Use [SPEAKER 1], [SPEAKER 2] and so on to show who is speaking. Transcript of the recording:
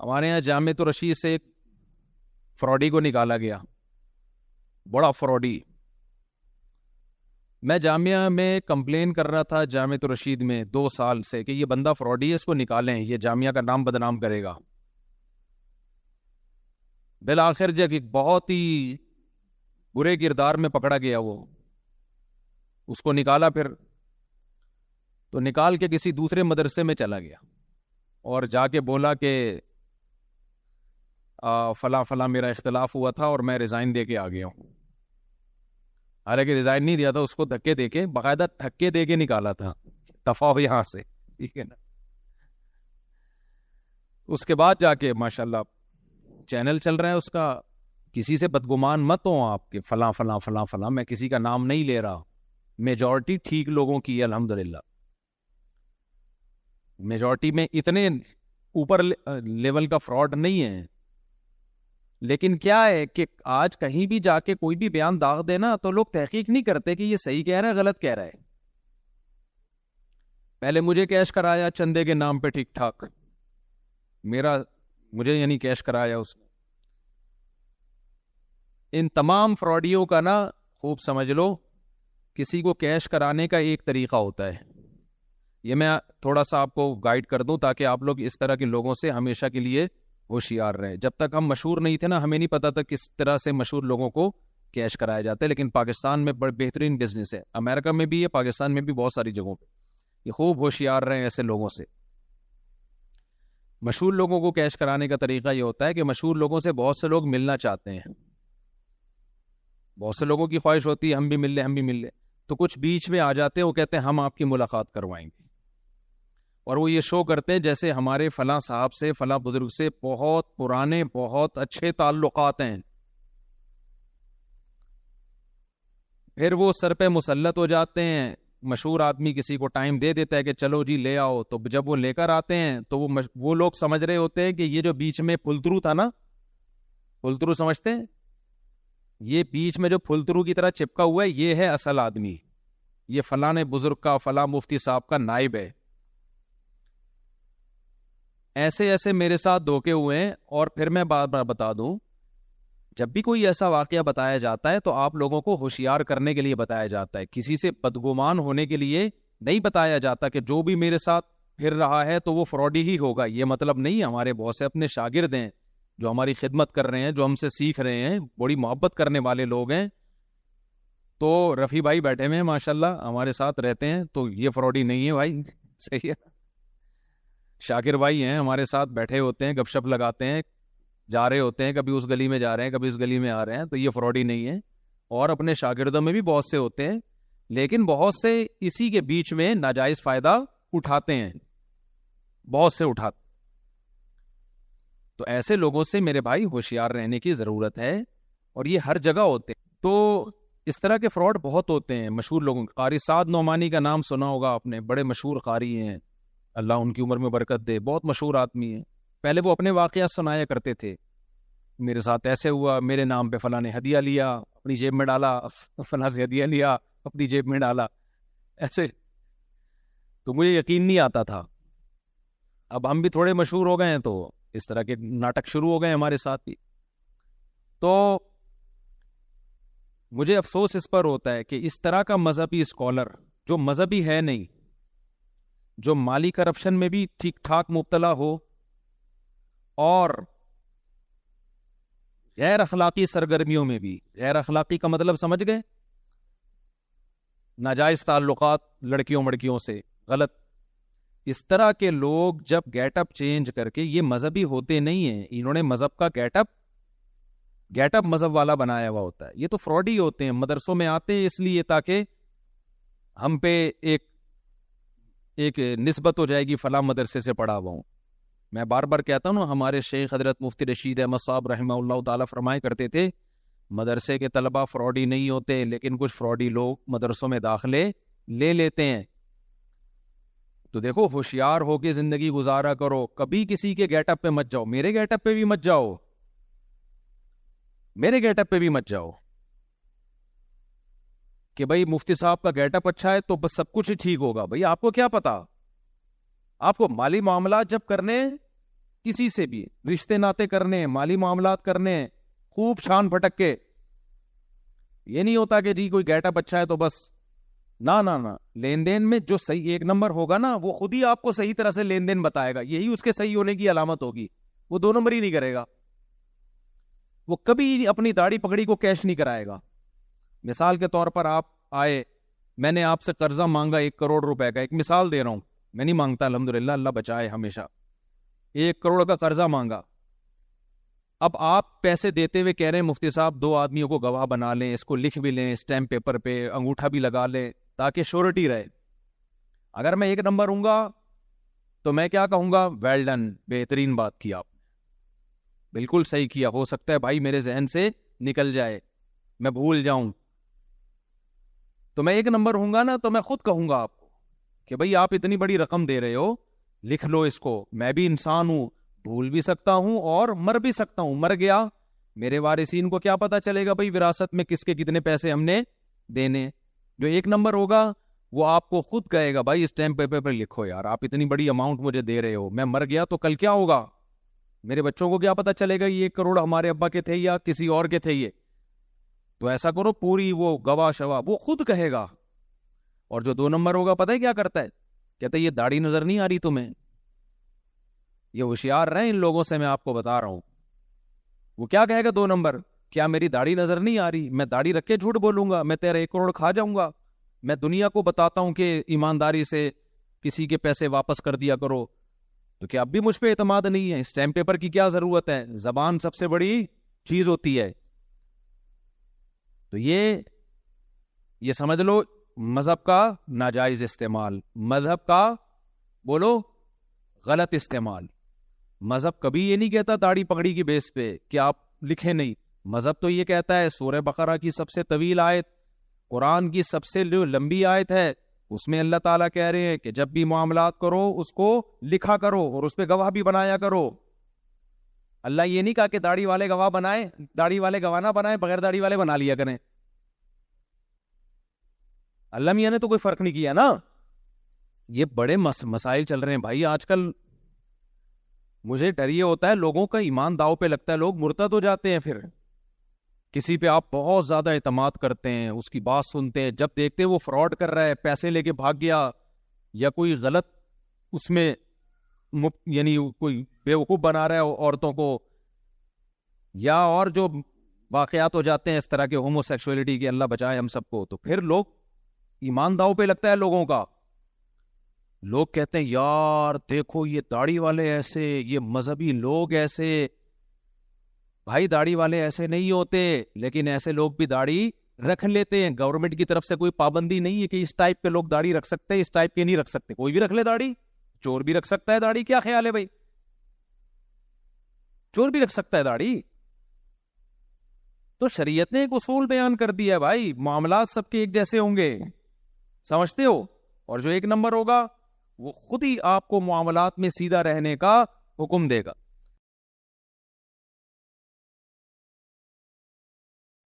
[SPEAKER 1] ہمارے یہاں جامعۃ الرشید سے ایک فراڈی کو نکالا گیا, بڑا فراڈی. میں جامعہ میں کمپلین کر رہا تھا جامعۃ الرشید میں 2 سال سے کہ یہ بندہ فراڈی ہے, اس کو نکالیں, یہ جامعہ کا نام بدنام کرے گا. بالآخر جب ایک بہت ہی برے کردار میں پکڑا گیا, وہ اس کو نکالا, پھر تو نکال کے کسی دوسرے مدرسے میں چلا گیا اور جا کے بولا کہ فلاں فلاں میرا اختلاف ہوا تھا اور میں ریزائن دے کے آ گیا ہوں. حالانکہ ریزائن نہیں دیا تھا, اس کو دھکے دے کے, باقاعدہ دھکے دے کے نکالا تھا, دفاع ہو یہاں سے, ٹھیک ہے نا. اس کے بعد جا کے ماشاءاللہ چینل چل رہا ہے اس کا. کسی سے بدگمان مت ہوں آپ کے فلاں فلاں فلاں فلاں, میں کسی کا نام نہیں لے رہا. میجورٹی ٹھیک لوگوں کی ہے الحمدللہ. میجورٹی میں اتنے اوپر لیول کا فراڈ نہیں ہے, لیکن کیا ہے کہ آج کہیں بھی جا کے کوئی بھی بیان داغ دینا تو لوگ تحقیق نہیں کرتے کہ یہ صحیح کہہ رہا ہے غلط کہہ رہا ہے. پہلے مجھے کیش کرایا چندے کے نام پہ, ٹھیک ٹھاک, مجھے یعنی کیش کرایا اس نے. ان تمام فراڈیوں کا نا خوب سمجھ لو, کسی کو کیش کرانے کا ایک طریقہ ہوتا ہے. یہ میں تھوڑا سا آپ کو گائیڈ کر دوں تاکہ آپ لوگ اس طرح کے لوگوں سے ہمیشہ کے لیے ہوشیار رہیں. جب تک ہم مشہور نہیں تھے نا, ہمیں نہیں پتا تھا کس طرح سے مشہور لوگوں کو کیش کرایا جاتا ہے, لیکن پاکستان میں بڑے بہترین بزنس ہے. امریکہ میں بھی ہے, پاکستان میں بھی بہت ساری جگہوں پہ. یہ خوب ہوشیار رہیں ایسے لوگوں سے. مشہور لوگوں کو کیش کرانے کا طریقہ یہ ہوتا ہے کہ مشہور لوگوں سے بہت سے لوگ ملنا چاہتے ہیں, بہت سے لوگوں کی خواہش ہوتی ہے ہم بھی مل لیں, ہم بھی مل لیں. تو کچھ بیچ میں آ جاتے ہیں, وہ کہتے ہیں ہم آپ کی ملاقات کروائیں گے, اور وہ یہ شو کرتے ہیں جیسے ہمارے فلاں صاحب سے, فلاں بزرگ سے بہت پرانے بہت اچھے تعلقات ہیں. پھر وہ سر پہ مسلط ہو جاتے ہیں. مشہور آدمی کسی کو ٹائم دے دیتا ہے کہ چلو جی لے آؤ, تو جب وہ لے کر آتے ہیں تو وہ لوگ سمجھ رہے ہوتے ہیں کہ یہ جو بیچ میں پھلترو تھا نا, پھلترو سمجھتے ہیں, یہ بیچ میں جو پھلترو کی طرح چپکا ہوا ہے یہ ہے اصل آدمی, یہ فلاں بزرگ کا, فلاں مفتی صاحب کا نائب ہے. ایسے ایسے میرے ساتھ دھوکے ہوئے ہیں. اور پھر میں بار بار بتا دوں, جب بھی کوئی ایسا واقعہ بتایا جاتا ہے تو آپ لوگوں کو ہوشیار کرنے کے لیے بتایا جاتا ہے, کسی سے بدگمان ہونے کے لیے نہیں بتایا جاتا کہ جو بھی میرے ساتھ پھر رہا ہے تو وہ فراڈی ہی ہوگا. یہ مطلب نہیں. ہمارے بہت سے اپنے شاگرد ہیں جو ہماری خدمت کر رہے ہیں, جو ہم سے سیکھ رہے ہیں, بڑی محبت کرنے والے لوگ ہیں. تو رفیع بھائی بیٹھے ہوئے ہیں ماشاءاللہ, ہمارے ساتھ رہتے ہیں, تو یہ فراڈی نہیں ہے بھائی, صحیح ہے. شاکر بھائی ہیں ہمارے ساتھ بیٹھے ہوتے ہیں, گپ شپ لگاتے ہیں, جا رہے ہوتے ہیں, کبھی اس گلی میں جا رہے ہیں, کبھی اس گلی میں آ رہے ہیں, تو یہ فراڈی نہیں ہے. اور اپنے شاگردوں میں بھی بہت سے ہوتے ہیں, لیکن بہت سے اسی کے بیچ میں ناجائز فائدہ اٹھاتے ہیں, بہت سے اٹھاتے. تو ایسے لوگوں سے میرے بھائی ہوشیار رہنے کی ضرورت ہے, اور یہ ہر جگہ ہوتے ہیں. تو اس طرح کے فراڈ بہت ہوتے ہیں مشہور لوگوں. قاری سعد نعمانی کا نام سنا ہوگا آپ نے, بڑے مشہور قاری ہیں, اللہ ان کی عمر میں برکت دے, بہت مشہور آدمی ہیں. پہلے وہ اپنے واقعات سنایا کرتے تھے, میرے ساتھ ایسے ہوا, میرے نام پہ فلاں نے ہدیہ لیا, اپنی جیب میں ڈالا, فلاں سے ہدیہ لیا, اپنی جیب میں ڈالا, ایسے. تو مجھے یقین نہیں آتا تھا. اب ہم بھی تھوڑے مشہور ہو گئے ہیں تو اس طرح کے ناٹک شروع ہو گئے ہمارے ساتھ بھی. تو مجھے افسوس اس پر ہوتا ہے کہ اس طرح کا مذہبی اسکالر جو مذہبی ہے نہیں, جو مالی کرپشن میں بھی ٹھیک ٹھاک مبتلا ہو, اور غیر اخلاقی سرگرمیوں میں بھی, غیر اخلاقی کا مطلب سمجھ گئے, ناجائز تعلقات لڑکیوں مڑکیوں سے, غلط. اس طرح کے لوگ جب گیٹ اپ چینج کر کے, یہ مذہبی ہوتے نہیں ہیں, انہوں نے مذہب کا گیٹ اپ مذہب والا بنایا ہوا ہوتا ہے. یہ تو فراڈی ہوتے ہیں, مدرسوں میں آتے ہیں اس لیے تاکہ ہم پہ ایک نسبت ہو جائے گی, فلاں مدرسے سے پڑھا ہوا ہوں. میں بار بار کہتا ہوں, ہمارے شیخ حضرت مفتی رشید احمد صاحب رحمہ اللہ تعالیٰ فرمایا کرتے تھے, مدرسے کے طلبہ فراڈی نہیں ہوتے, لیکن کچھ فراڈی لوگ مدرسوں میں داخلے لے لیتے ہیں. تو دیکھو, ہوشیار ہو کے زندگی گزارا کرو, کبھی کسی کے گیٹ اپ پہ مت جاؤ, میرے گیٹ اپ پہ بھی مت جاؤ, میرے گیٹ اپ پہ بھی مت جاؤ کہ بھائی مفتی صاحب کا گیٹ اپ اچھا ہے تو بس سب کچھ ہی ٹھیک ہوگا. بھائی آپ کو کیا پتا, آپ کو مالی معاملات جب کرنے کسی سے بھی رشتے ناطے کرنے, مالی معاملات کرنے, خوب چھان پھٹک کے. یہ نہیں ہوتا کہ جی کوئی گیٹ اپ اچھا ہے تو بس, نہ لین دین میں جو صحیح ایک نمبر ہوگا نا, وہ خود ہی آپ کو صحیح طرح سے لین دین بتائے گا, یہی اس کے صحیح ہونے کی علامت ہوگی. وہ 2 نمبر ہی نہیں کرے گا, وہ کبھی اپنی داڑھی پکڑی کو کیش نہیں کرائے گا. مثال کے طور پر آپ آئے, میں نے آپ سے قرضہ مانگا 1 کروڑ روپے کا, ایک مثال دے رہا ہوں, میں نہیں مانگتا الحمدللہ, اللہ بچائے ہمیشہ. 1 کروڑ کا قرضہ مانگا. اب آپ پیسے دیتے ہوئے کہہ رہے ہیں مفتی صاحب 2 آدمیوں کو گواہ بنا لیں, اس کو لکھ بھی لیں اسٹیمپ پیپر پہ, انگوٹھا بھی لگا لیں تاکہ شورٹی رہے. اگر میں 1 نمبر ہوں گا تو میں کیا کہوں گا, ویل ڈن, بہترین بات کی آپ نے, بالکل صحیح کیا. ہو سکتا ہے بھائی میرے ذہن سے نکل جائے, میں بھول جاؤں. تو میں 1 نمبر ہوں گا نا تو میں خود کہوں گا آپ کو کہ بھائی آپ اتنی بڑی رقم دے رہے ہو, لکھ لو اس کو, میں بھی انسان ہوں, بھول بھی سکتا ہوں اور مر بھی سکتا ہوں. مر گیا, میرے وارثین کو کیا پتا چلے گا بھائی وراثت میں کس کے کتنے پیسے ہم نے دینے. جو 1 نمبر ہوگا وہ آپ کو خود کہے گا بھائی اسٹیمپ پیپر پر لکھو یار, آپ اتنی بڑی اماؤنٹ مجھے دے رہے ہو, میں مر گیا تو کل کیا ہوگا, میرے بچوں کو کیا پتا چلے گا یہ 1 کروڑ ہمارے ابا کے تھے یا کسی اور کے تھے یہ. تو ایسا کرو, پوری وہ گواہ شواہ وہ خود کہے گا. اور جو 2 نمبر ہوگا پتہ ہے کیا کرتا ہے, کہتا ہے یہ داڑھی نظر نہیں آ رہی تمہیں, یہ ہوشیار رہے ان لوگوں سے, میں آپ کو بتا رہا ہوں. وہ کیا کہے گا 2 نمبر, کیا میری داڑھی نظر نہیں آ رہی, میں داڑھی رکھ کے جھوٹ بولوں گا, میں تیرا 1 کروڑ کھا جاؤں گا. میں دنیا کو بتاتا ہوں کہ ایمانداری سے کسی کے پیسے واپس کر دیا کرو, تو کیا اب بھی مجھ پہ اعتماد نہیں ہے؟ اسٹیمپ پیپر کی کیا ضرورت ہے, زبان سب سے بڑی چیز ہوتی ہے. تو یہ سمجھ لو مذہب کا ناجائز استعمال, مذہب کا بولو غلط استعمال. مذہب کبھی یہ نہیں کہتا داڑھی پگڑی کی بیس پہ کہ آپ لکھیں نہیں. مذہب تو یہ کہتا ہے, سورہ بقرہ کی سب سے طویل آیت, قرآن کی سب سے جو لمبی آیت ہے, اس میں اللہ تعالیٰ کہہ رہے ہیں کہ جب بھی معاملات کرو اس کو لکھا کرو اور اس پہ گواہ بھی بنایا کرو. اللہ یہ نہیں کہا کہ داڑھی والے گواہ بنائے, داڑھی والے گواہ نہ بنائے, بغیر داڑھی والے بنا لیا کریں. اللہ میاں نے تو کوئی فرق نہیں کیا نا. یہ بڑے مسائل چل رہے ہیں بھائی آج کل. مجھے ڈر یہ ہوتا ہے لوگوں کا ایمان داؤ پہ لگتا ہے, لوگ مرتد ہو جاتے ہیں. پھر کسی پہ آپ بہت زیادہ اعتماد کرتے ہیں, اس کی بات سنتے ہیں, جب دیکھتے ہیں وہ فراڈ کر رہا ہے, پیسے لے کے بھاگ گیا, یا کوئی غلط اس میں یعنی کوئی بیوقوف بنا رہا ہے عورتوں کو, یا اور جو واقعات ہو جاتے ہیں اس طرح کے ہومو سیکشولیٹی کے, اللہ بچائے ہم سب کو, تو پھر لوگ ایمان داؤ پہ لگتا ہے لوگوں کا. لوگ کہتے ہیں یار دیکھو یہ داڑھی والے ایسے, یہ مذہبی لوگ ایسے. بھائی داڑھی والے ایسے نہیں ہوتے, لیکن ایسے لوگ بھی داڑھی رکھ لیتے ہیں. گورنمنٹ کی طرف سے کوئی پابندی نہیں ہے کہ اس ٹائپ کے لوگ داڑھی رکھ سکتے ہیں, اس ٹائپ کے نہیں رکھ سکتے. کوئی بھی رکھ لے داڑھی, چور بھی رکھ سکتا ہے داڑھی. کیا خیال ہے بھائی, چور بھی رکھ سکتا ہے داڑھی؟ تو شریعت نے ایک اصول بیان کر دیا ہے بھائی, معاملات سب کے ایک جیسے ہوں گے, سمجھتے ہو. اور جو 1 نمبر ہوگا وہ خود ہی آپ کو معاملات میں سیدھا رہنے کا حکم دے گا.